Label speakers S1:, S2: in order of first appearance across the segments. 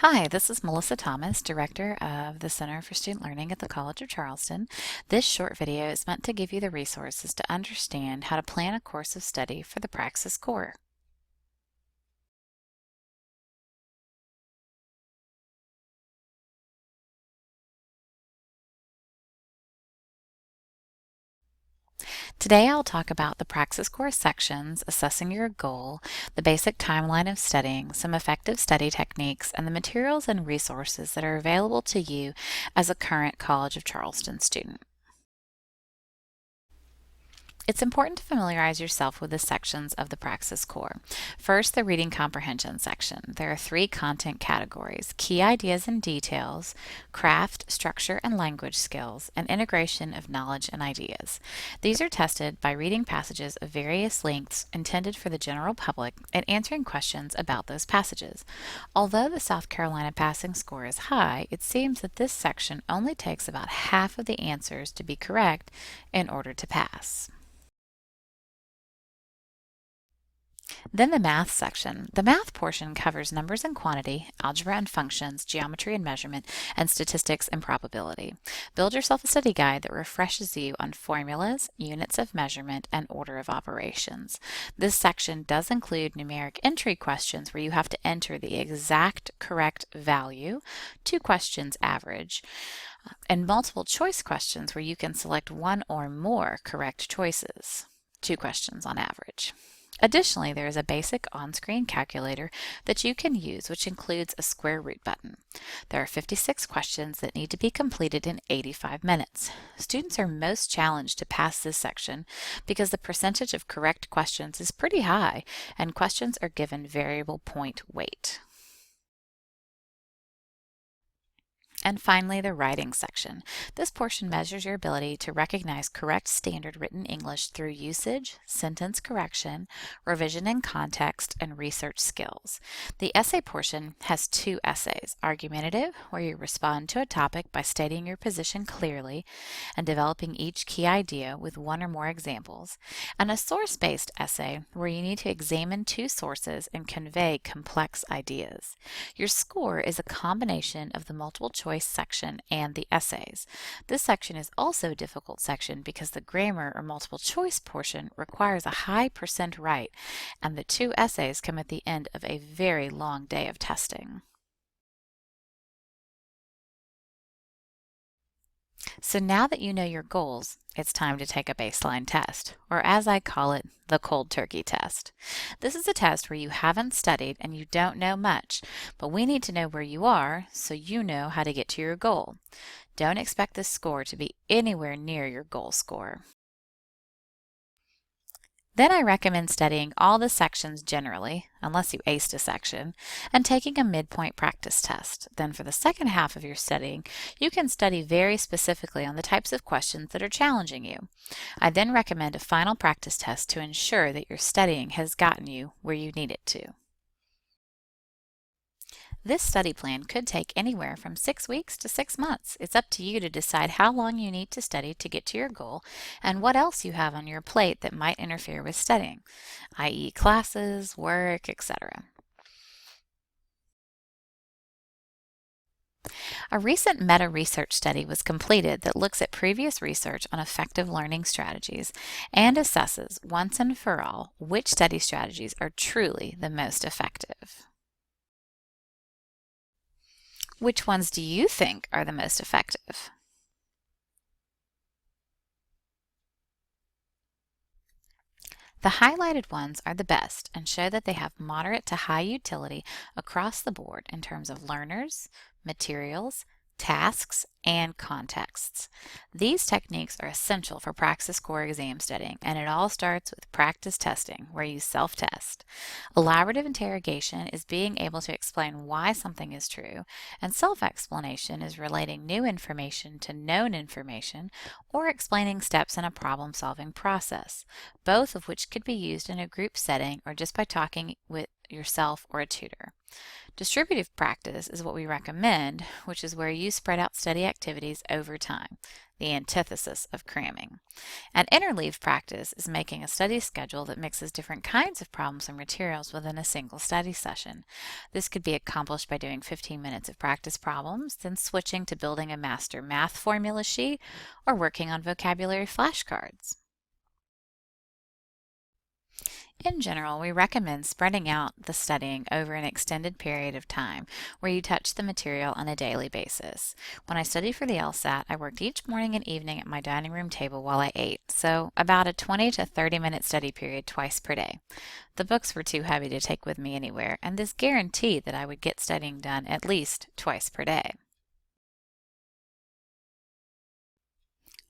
S1: Hi, this is Melissa Thomas, Director of the Center for Student Learning at the College of Charleston. This short video is meant to give you the resources to understand how to plan a course of study for the Praxis Core. Today I'll talk about the Praxis Core sections, assessing your goal, the basic timeline of studying, some effective study techniques, and the materials and resources that are available to you as a current College of Charleston student. It's important to familiarize yourself with the sections of the Praxis Core. First, the reading comprehension section. There are three content categories: key ideas and details, craft, structure, and language skills, and integration of knowledge and ideas. These are tested by reading passages of various lengths intended for the general public and answering questions about those passages. Although the South Carolina passing score is high, it seems that this section only takes about half of the answers to be correct in order to pass. Then the math section. The math portion covers numbers and quantity, algebra and functions, geometry and measurement, and statistics and probability. Build yourself a study guide that refreshes you on formulas, units of measurement, and order of operations. This section does include numeric entry questions where you have to enter the exact correct value, 2 questions average, and multiple choice questions where you can select one or more correct choices, 2 questions on average. Additionally, there is a basic on-screen calculator that you can use, which includes a square root button. There are 56 questions that need to be completed in 85 minutes. Students are most challenged to pass this section because the percentage of correct questions is pretty high, and questions are given variable point weight. And finally, the writing section. This portion measures your ability to recognize correct standard written English through usage, sentence correction, revision in context, and research skills. The essay portion has 2 essays: argumentative, where you respond to a topic by stating your position clearly and developing each key idea with 1 or more examples, and a source-based essay, where you need to examine 2 sources and convey complex ideas. Your score is a combination of the multiple choice section and the essays. This section is also a difficult section because the grammar or multiple choice portion requires a high % right, and the 2 essays come at the end of a very long day of testing. So now that you know your goals, it's time to take a baseline test, or as I call it, the cold turkey test. This is a test where you haven't studied and you don't know much, but we need to know where you are so you know how to get to your goal. Don't expect this score to be anywhere near your goal score. Then I recommend studying all the sections generally, unless you aced a section, and taking a midpoint practice test. Then for the second half of your studying, you can study very specifically on the types of questions that are challenging you. I then recommend a final practice test to ensure that your studying has gotten you where you need it to. This study plan could take anywhere from 6 weeks to 6 months. It's up to you to decide how long you need to study to get to your goal and what else you have on your plate that might interfere with studying, i.e. classes, work, etc. A recent meta-research study was completed that looks at previous research on effective learning strategies and assesses once and for all which study strategies are truly the most effective. Which ones do you think are the most effective? The highlighted ones are the best and show that they have moderate to high utility across the board in terms of learners, materials, tasks, and contexts. These techniques are essential for Praxis Core exam studying, and it all starts with practice testing, where you self-test. Elaborative interrogation is being able to explain why something is true, and self-explanation is relating new information to known information or explaining steps in a problem-solving process, both of which could be used in a group setting or just by talking with yourself, or a tutor. Distributive practice is what we recommend, which is where you spread out study activities over time, the antithesis of cramming. And interleave practice is making a study schedule that mixes different kinds of problems and materials within a single study session. This could be accomplished by doing 15 minutes of practice problems, then switching to building a master math formula sheet or working on vocabulary flashcards. In general, we recommend spreading out the studying over an extended period of time where you touch the material on a daily basis. When I studied for the LSAT, I worked each morning and evening at my dining room table while I ate, so about a 20 to 30 minute study period twice per day. The books were too heavy to take with me anywhere, and this guaranteed that I would get studying done at least twice per day.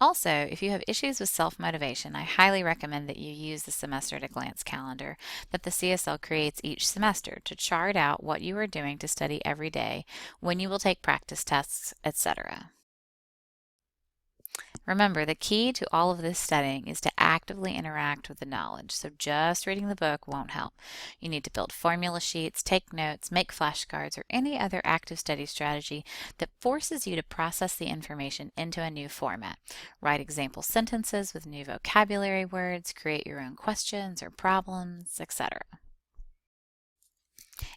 S1: Also, if you have issues with self-motivation, I highly recommend that you use the semester at a glance calendar that the CSL creates each semester to chart out what you are doing to study every day, when you will take practice tests, etc. Remember, the key to all of this studying is to actively interact with the knowledge, so just reading the book won't help. You need to build formula sheets, take notes, make flashcards, or any other active study strategy that forces you to process the information into a new format. Write example sentences with new vocabulary words, create your own questions or problems, etc.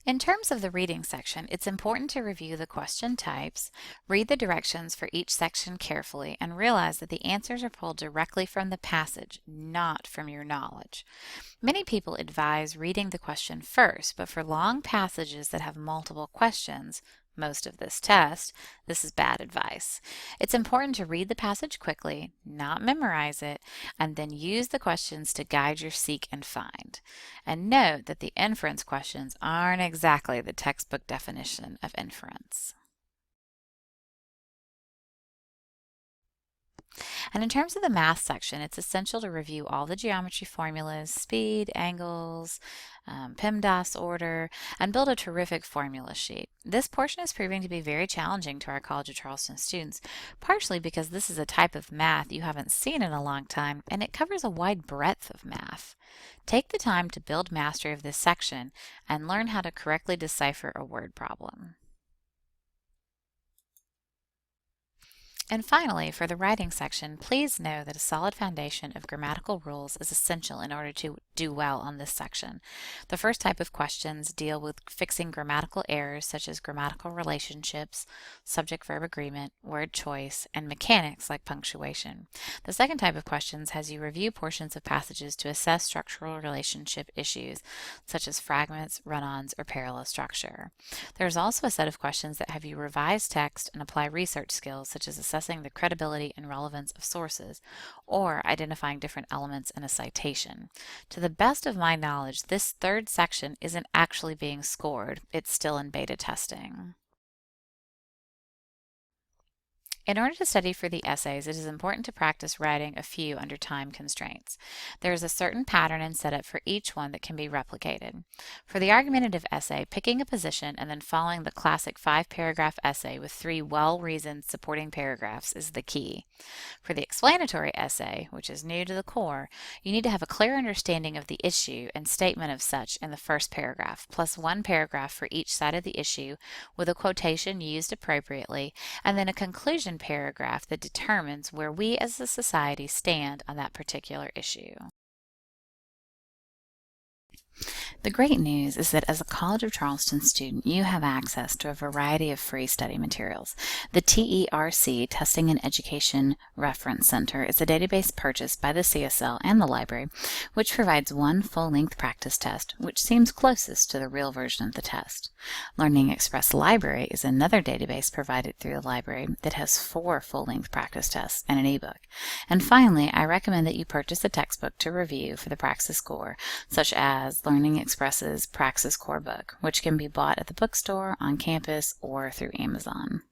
S1: In terms of the reading section, it's important to review the question types, read the directions for each section carefully, and realize that the answers are pulled directly from the passage, not from your knowledge. Many people advise reading the question first, but for long passages that have multiple questions, most of this test, this is bad advice. It's important to read the passage quickly, not memorize it, and then use the questions to guide your seek and find. And note that the inference questions aren't exactly the textbook definition of inference. And in terms of the math section, it's essential to review all the geometry formulas, speed, angles, PEMDAS order, and build a terrific formula sheet. This portion is proving to be very challenging to our College of Charleston students, partially because this is a type of math you haven't seen in a long time, and it covers a wide breadth of math. Take the time to build mastery of this section and learn how to correctly decipher a word problem. And finally, for the writing section, please know that a solid foundation of grammatical rules is essential in order to do well on this section. The first type of questions deal with fixing grammatical errors such as grammatical relationships, subject-verb agreement, word choice, and mechanics like punctuation. The second type of questions has you review portions of passages to assess structural relationship issues such as fragments, run-ons, or parallel structure. There's also a set of questions that have you revise text and apply research skills such as assessing the credibility and relevance of sources, or identifying different elements in a citation. To the best of my knowledge, this third section isn't actually being scored. It's still in beta testing. In order to study for the essays, it is important to practice writing a few under time constraints. There is a certain pattern and setup for each one that can be replicated. For the argumentative essay, picking a position and then following the classic 5-paragraph essay with 3 well-reasoned supporting paragraphs is the key. For the explanatory essay, which is new to the core, you need to have a clear understanding of the issue and statement of such in the first paragraph, plus 1 paragraph for each side of the issue with a quotation used appropriately, and then a conclusion paragraph that determines where we as a society stand on that particular issue. The great news is that as a College of Charleston student, you have access to a variety of free study materials. The TERC, Testing and Education Reference Center, is a database purchased by the CSL and the library, which provides 1 full-length practice test, which seems closest to the real version of the test. Learning Express Library is another database provided through the library that has 4 full-length practice tests and an ebook. And finally, I recommend that you purchase a textbook to review for the Praxis Core, such as Learning Express's Praxis Core book, which can be bought at the bookstore, on campus, or through Amazon.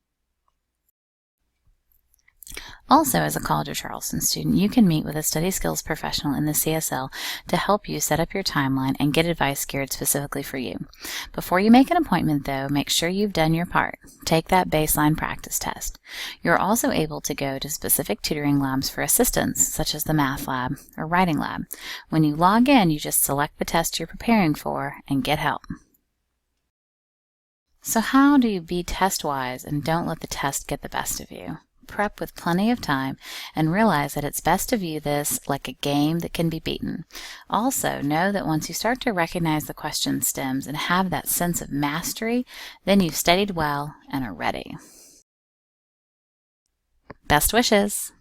S1: Also, as a College of Charleston student, you can meet with a study skills professional in the CSL to help you set up your timeline and get advice geared specifically for you. Before you make an appointment, though, make sure you've done your part. Take that baseline practice test. You're also able to go to specific tutoring labs for assistance, such as the math lab or writing lab. When you log in, you just select the test you're preparing for and get help. So how do you be test-wise and don't let the test get the best of you? Prep with plenty of time and realize that it's best to view this like a game that can be beaten. Also, know that once you start to recognize the question stems and have that sense of mastery, then you've studied well and are ready. Best wishes!